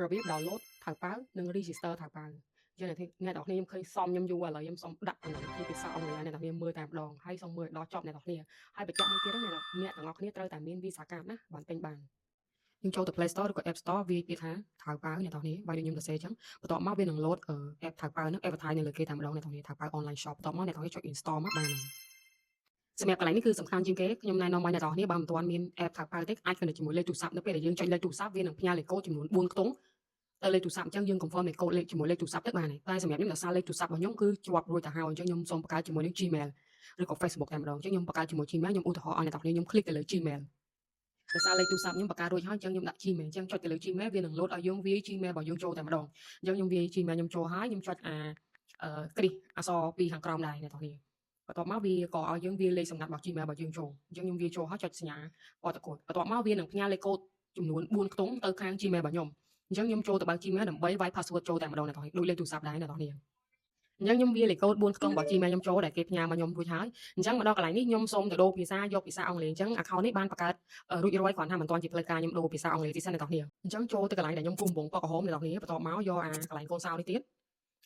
របៀប download ថៅប៉ាវនិង register ថៅប៉ាវចឹងអ្នកនរគ្នាខ្ញុំឃើញសមខ្ញុំយូរឥឡូវខ្ញុំសូមដាក់តំណជាភាសាអង់គ្លេសអ្នកនរគ្នាមើលតែម្ដងហើយសូមមើលដល់ចប់អ្នកនរគ្នាហើយបញ្ជាក់មួយទៀតហ្នឹងអ្នកទាំងអស់គ្នាត្រូវតែមាន Visa card ណាបានទិញបានយើងចូលទៅ Play Store ឬក៏ App Store វាពាក្យថាថៅប៉ាវអ្នកនរគ្នាបើខ្ញុំសរសេរចឹងបន្ទាប់មកវានឹង load app ថៅប៉ាវហ្នឹង advertise នៅលើគេតែម្ដងអ្នកនរគ្នាថៅប៉ាវ online shop បន្ទាប់មកអ្នកនរគ្នាចុច install មកបានហើយសម្រាប់កន្លែងនេះគឺសំខាន់ជាងគេខ្ញុំណែនាំឲ្យអ្នកនរគ្នាបើមិនទាន់មាន app ថៅប៉ាវទេអាច connect ជាមួយលេខទូរស័ព្ទនៅពេលដែលយើងចុចលេខទូរស័ព្ទវានឹងផ្ញើលេខកូដចំនួន4ខ្ទង់ទៅលេខទូរស័ព្ទអញ្ចឹងយើង confirm លេខកូដលេខជាមួយលេខទូរស័ព្ទទៅបានហើយតែសម្រាប់ខ្ញុំដោយសារលេខទូរស័ព្ទរបស់ខ្ញុំគឺជាប់រួចទៅហើយអញ្ចឹងខ្ញុំសូមបង្កើតជាមួយនឹង Gmail ឬក៏ Facebook តែម្ដងអញ្ចឹងខ្ញុំបង្កើតជាមួយ Gmail ខ្ញុំឧទាហរណ៍ឲ្យអ្នកនរគ្នាខ្ញុំ click ទៅលើ Gmail ដោយសារលេខទូរស័ព្ទខ្ញុំបង្កើតរួចហើយអញ្ចឹងខ្ញុំដាក់ Gmail អញ្ចឹងចុចទៅលើ Gmail វានឹង load ឲ្យយើងវាយ Gmail របស់យើងចូលតែម្ដងអញ្ចឹងខ្ញុំវាយ Gmail ខ្ញុំចូលហើយខ្ញុំចុចគ្រីសអក្សរពីរខាងក្រោមដែរអ្នកនរគ្នាបន្ទាប់មកវាក៏ឲ្យយើងវាលេខសម្ងាត់របស់ Gmail របស់យើងចូលអញ្ចឹងខ្ញុំវាចូលហើយចុចសញ្ញាអត្តកូដបន្ទាប់មកវានឹងផ្ញើលេខកូដចំនួន4ខ្ទង់ទៅខាង Gmail របស់ខ្ញុំអញ្ចឹងខ្ញុំចូលទៅបើក Gmail ដើម្បីវាយ password ចូលតែម្ដងអ្នកនរគ្នាដូចលេខទូរស័ព្ទដែរអ្នកនរគ្នាអញ្ចឹងខ្ញុំវាលេខកូដ4ខ្ទង់របស់ Gmail ខ្ញុំចូលដែលគេផ្ញើមកខ្ញុំរួចហើយអញ្ចឹងមកដល់កន្លែងនេះខ្ញុំសូមទៅដូរភាសាយកភាសាអង់គ្លេសអញ្ចឹង account នេះបានបង្កើតរួចរាល់គ្រាន់ថាមិនទាន់ជាផ្លូវការខ្ញុំដូរភាសាអង់គ្លេសទីសិនអ្នកនរគ្នាអញ្ចឹងចូលទៅកន្លែងដែលខ្ញុំគូសកំពុងពកក្រហមអ្នកនរគ្នាបន្ទាប់មកយកកន្លែងកូនសោនេះទៀត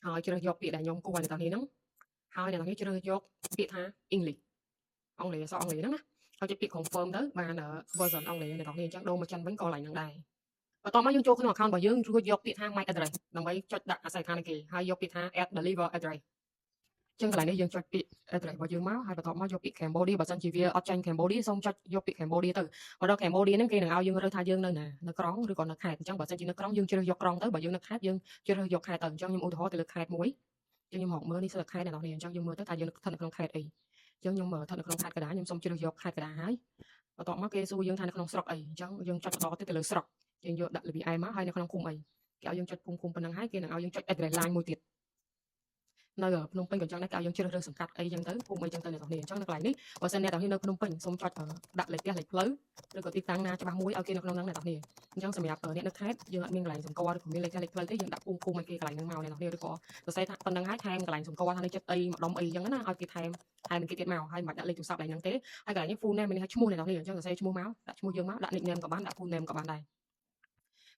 ហើយជ្រើសយកពាក្យដែលខ្ញុំគូសឲ្យអ្នកនរគ្នាហ្នឹងហើយអ្នកនរគ្នាជ្រើសយកពាក្យថា English អង់គ្លេសអក្សរអង់គ្លេសហ្នឹងណាហើយចុចពាក្យ confirm ទៅបាន version អង់គ្លេសអ្នកនរគ្នាអញ្ចឹងដូរមកចិនវិញក៏កន្លែងហ្នឹងដែរបន្ទាប់មកយើងចូលក្នុង account របស់យើងរួចយកពាក្យថា my address ដើម្បីចុចដាក់អាស័យដ្ឋាននៃគេហើយយកពាក្យថា add deliver address ចឹងកន្លែងនេះយើងចុចពាក្យ address របស់យើងមកហើយបន្ទាប់មកយកពាក្យ Cambodia បើសិនជាវាអត់ចាញ់ Cambodia សូមចុចយកពាក្យ Cambodia ទៅមកដល់ Cambodia ហ្នឹងគេនឹងឲ្យយើងរើសថាយើងនៅណានៅក្រុងឬក៏នៅខេត្តអញ្ចឹងបើសិនជានៅក្រុងយើងជ្រើសយកក្រុងទៅបើយើងនៅខេត្តយើងជ្រើសយកខេត្តទៅអញ្ចឹងខ្ញុំឧទាហរណ៍ទៅលើខេត្តមួយអញ្ចឹងខ្ញុំហកមើលនេះសិតខេត្តអ្នកនរគ្នាអញ្ចឹងយើងមើលទៅថាយើងស្ថិតនៅក្នុងខេត្តអីអញ្ចឹងខ្ញុំស្ថិតនៅក្នុងខេត្តកណ្ដាលខ្ញុំសូមជ្រើសយកខេត្តកណ្ដាលហើយបន្ទាប់មកគេសួរយើងថានៅក្នុងស្រុកអីអញ្ចឹងយើងចុចបន្តទៅលើស្រុកយើងយកដាក់ VI មកហើយនៅក្នុងឃុំអីគេឲ្យយើងចុចភូមិឃុំប៉ុណ្ណឹងហើយគេនឹងឲ្យយើងចុច address line មួយទៀតនៅភ្នំពេញក៏អញ្ចឹងដែរគេឲ្យយើងជ្រើសរើសសង្កាត់អីអញ្ចឹងទៅភូមិអីអញ្ចឹងទៅអ្នកនរគ្នាអញ្ចឹងនៅកន្លែងនេះបើសិនអ្នកនរគ្នានៅភ្នំពេញសូមចុចដាក់លេខផ្ទះលេខផ្លូវឬក៏ទីតាំងណាច្បាស់មួយឲ្យគេនៅក្នុងហ្នឹងអ្នកនរគ្នាអញ្ចឹងសម្រាប់អ្នកនៅខេត្តយើងអត់មានកន្លែងសម្គាល់ឬក៏មានលេខផ្ទះលេខផ្លូវទេយើងដាក់ភូមិឃុំឲ្យគេកន្លែងហ្នឹងមកអ្នកនរគ្នាឬក៏សរសេរថាប៉ុណ្ណឹងហើយថែមកន្លែងសម្គាល់ថានៅចិត្តអីម្ដុំអីអញ្ចឹងណាឲ្យគេថែមគេទៀតមកហើយមិនដាក់លេខទូរស័ព្ទកន្លែងហ្នឹងទេហើយកន្លែងនេះ full name មានន័យថាឈ្មោះអ្នកនរគ្នាអញ្ចឹងសរសេរឈ្មោះមកដាក់ឈ្មោះយើងមកដាក់ nickname ក៏បានដាក់ full name ក៏បានដែរ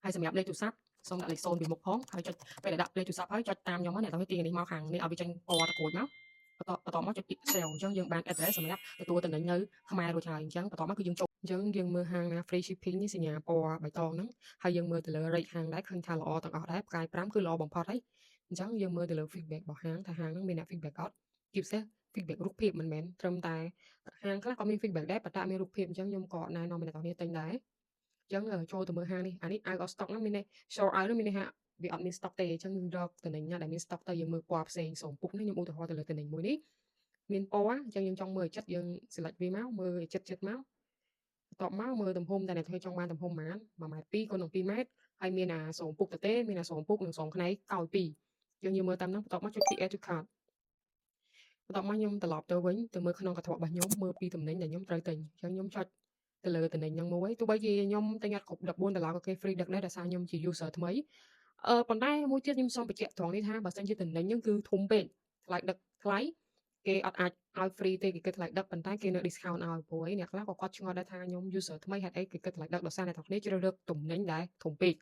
ហើយសម្រាប់លេខទូរស័ព្ទសូមដាក់លេខ0ពីមុខផងហើយចុចពេលដែលដាក់លេខទូរស័ព្ទហើយចុចតាមខ្ញុំមកអ្នកទាំងនេះទាញនេះមកខាងនេះឲ្យវាចេញពណ៌តក្រួចមកបន្តមកចុចពាក្យ sale អញ្ចឹងយើងបាន address សម្រាប់ទទួលតំណែងនៅខ្មែររួចហើយអញ្ចឹងបន្តមកគឺយើងចូលអញ្ចឹងយើងមើលហាងណា free shipping នេះសញ្ញាពណ៌បៃតងហ្នឹងហើយយើងមើលទៅលើ rate ហាងដែរឃើញថាល្អទាំងអស់ដែរផ្កាយ5គឺល្អបំផុតហើយអញ្ចឹងយើងមើលទៅលើ feedback របស់ហាងថាហាងហ្នឹងមានអ្នក feedback អត់ជាពិសេស feedback រូបភាពមិនមែនត្រឹមតែហាងខ្លះក៏មាន feedback ដែរប៉ុន្តែមានរូបភាពអញ្ចឹងខ្ញុំក៏ណែនាំអ្នកទាំងនេះទិញដែរអញ្ចឹងចូលទៅមើលហាងនេះអានេះ out of stock ហ្នឹងមានន័យ show out ហ្នឹងមានន័យថាវាអត់មាន stock ទេអញ្ចឹងយើងរកតំណែងណាដែលមាន stock ទៅយើងមើលពណ៌ផ្សេងសូមពុកនេះខ្ញុំឧទាហរណ៍ទៅលើតំណែងមួយនេះមានពណ៌អញ្ចឹងយើងចង់មើលចិត្តយើង select វាមកមើលចិត្តមកបន្ទាប់មកមើលទំហំតែអ្នកធ្វើចង់បានទំហំប៉ុន្មាន1.2 x 2 ម៉ែត្រហើយមានសូមពុកទៅទេមានសូមពុកនិងសូមខ្នែកកោយ2យើងមើលតាមហ្នឹងបន្ទាប់មកចុចពី add to cart បន្ទាប់មកខ្ញុំត្រឡប់ទៅវិញទៅមើលក្នុងកញ្ចក់របស់ខ្ញុំមើលពីតំណែងដែលខ្ញុំត្រូវទិញអញ្ចឹងខ្ញុំចុចទៅលើតំណែងហ្នឹងមួយទោះបីជាខ្ញុំទិញអត់គ្រប់$14ក៏គេ free ដឹកដែរដោយសារខ្ញុំជា user ថ្មីប៉ុន្តែមួយទៀតខ្ញុំសូមបញ្ជាក់ត្រង់នេះថាបើសិនជាតំណែងហ្នឹងគឺធំពេកថ្លៃដឹកថ្លៃគេអត់អាចឲ្យ free ទេគេគិតថ្លៃដឹកប៉ុន្តែគេនៅ discount ឲ្យព្រោះឯអ្នកខ្លះក៏គាត់ឆ្ងល់ដែរថាខ្ញុំ user ថ្មីហេតុអីគេគិតថ្លៃដឹកដោយសារអ្នកទាំងគ្នាជ្រើសរើសតំណែងដែលធំពេក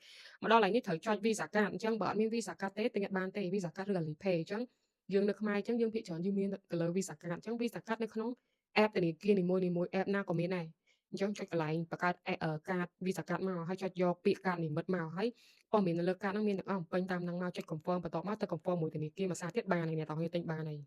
មកដល់ឡើងនេះត្រូវចុច Visa card អញ្ចឹងបើអត់មាន Visa card ទេទិញអត់បានទេ Visa card ឬ Alipay អញ្ចឹងយើងនៅខ្មែរអញ្ចឹងយើងភាគច្រើនយើងមានទៅលើ Visa card អញ្ចឹង Visa card នៅក្នុង app ធនាគារនីមួយៗ app ណាក៏មានដែរអញ្ចឹងចុចកន្លែងបង្កើតកាត Visa card មកហើយចុចយកពាក្យកាតនិមិត្តមកហើយព័ត៌មាននៅលើកាតហ្នឹងមានទាំងអស់ពេញតាមហ្នឹងមកចុច confirm បន្ទាប់មកទៅ confirm មួយធនាគារមួយសារទៀតបានហើយអ្នកទាំងគ្នាទិញបានហើយ